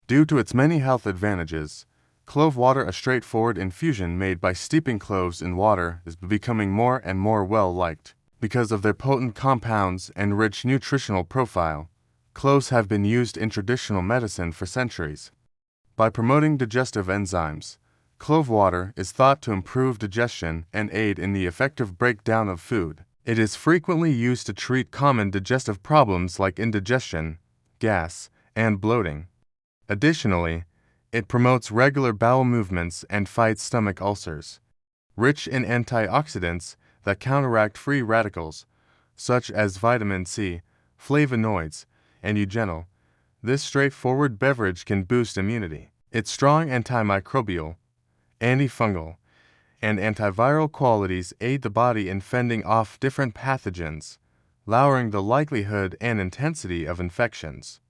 Due to its many health advantages, clove water, a straightforward infusion made by steeping cloves in water, is becoming more and more well-liked. Because of their potent compounds and rich nutritional profile, cloves have been used in traditional medicine for centuries. By promoting digestive enzymes, clove water is thought to improve digestion and aid in the effective breakdown of food. It is frequently used to treat common digestive problems like indigestion, gas, and bloating. Additionally, it promotes regular bowel movements and fights stomach ulcers. Rich in antioxidants that counteract free radicals, such as vitamin C, flavonoids, and eugenol, this straightforward beverage can boost immunity. Its strong antimicrobial, antifungal, and antiviral qualities aid the body in fending off different pathogens, lowering the likelihood and intensity of infections.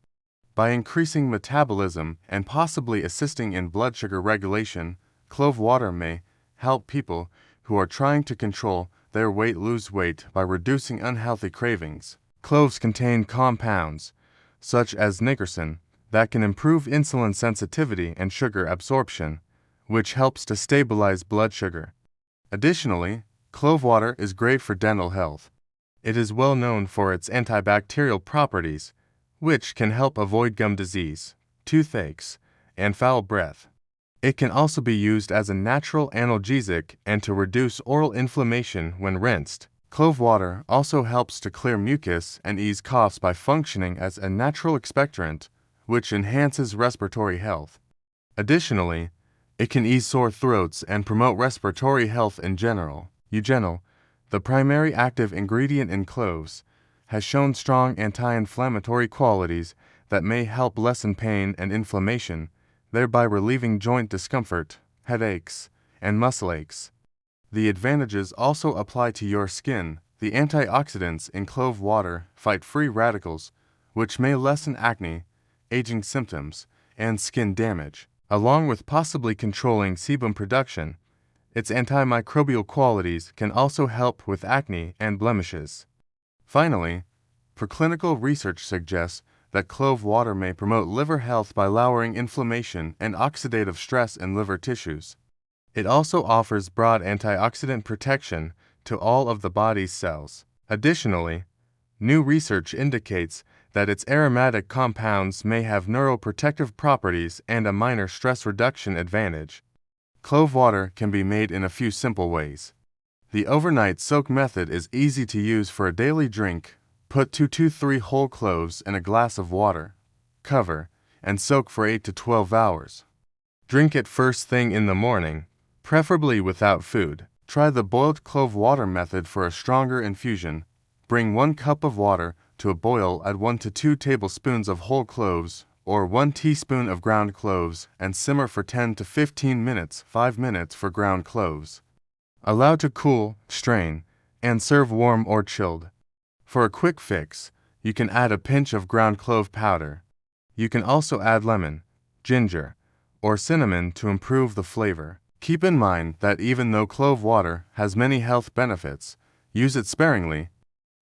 By increasing metabolism and possibly assisting in blood sugar regulation, clove water may help people who are trying to control their weight lose weight by reducing unhealthy cravings. Cloves contain compounds, such as nicotine, that can improve insulin sensitivity and sugar absorption, which helps to stabilize blood sugar. Additionally, clove water is great for dental health. It is well known for its antibacterial properties, which can help avoid gum disease, toothaches, and foul breath. It can also be used as a natural analgesic and to reduce oral inflammation when rinsed. Clove water also helps to clear mucus and ease coughs by functioning as a natural expectorant, which enhances respiratory health. Additionally, it can ease sore throats and promote respiratory health in general. Eugenol, the primary active ingredient in cloves, has shown strong anti-inflammatory qualities that may help lessen pain and inflammation, thereby relieving joint discomfort, headaches, and muscle aches. The advantages also apply to your skin. The antioxidants in clove water fight free radicals, which may lessen acne, aging symptoms, and skin damage. Along with possibly controlling sebum production, its antimicrobial qualities can also help with acne and blemishes. Finally, preclinical research suggests that clove water may promote liver health by lowering inflammation and oxidative stress in liver tissues. It also offers broad antioxidant protection to all of the body's cells. Additionally, new research indicates that its aromatic compounds may have neuroprotective properties and a minor stress reduction advantage. Clove water can be made in a few simple ways. The overnight soak method is easy to use for a daily drink. Put 2 to 3 whole cloves in a glass of water, cover, and soak for 8 to 12 hours. Drink it first thing in the morning, preferably without food. Try the boiled clove water method for a stronger infusion. Bring 1 cup of water to a boil, add 1 to 2 tablespoons of whole cloves or 1 teaspoon of ground cloves and simmer for 10 to 15 minutes, 5 minutes for ground cloves. Allow to cool, strain, and serve warm or chilled. For a quick fix, you can add a pinch of ground clove powder. You can also add lemon, ginger, or cinnamon to improve the flavor. Keep in mind that even though clove water has many health benefits, use it sparingly.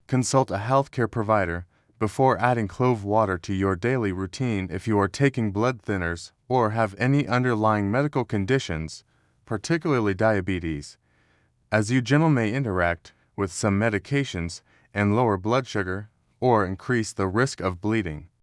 Consult a healthcare provider before adding clove water to your daily routine if you are taking blood thinners or have any underlying medical conditions, particularly diabetes, as eugenol may interact with some medications and lower blood sugar or increase the risk of bleeding.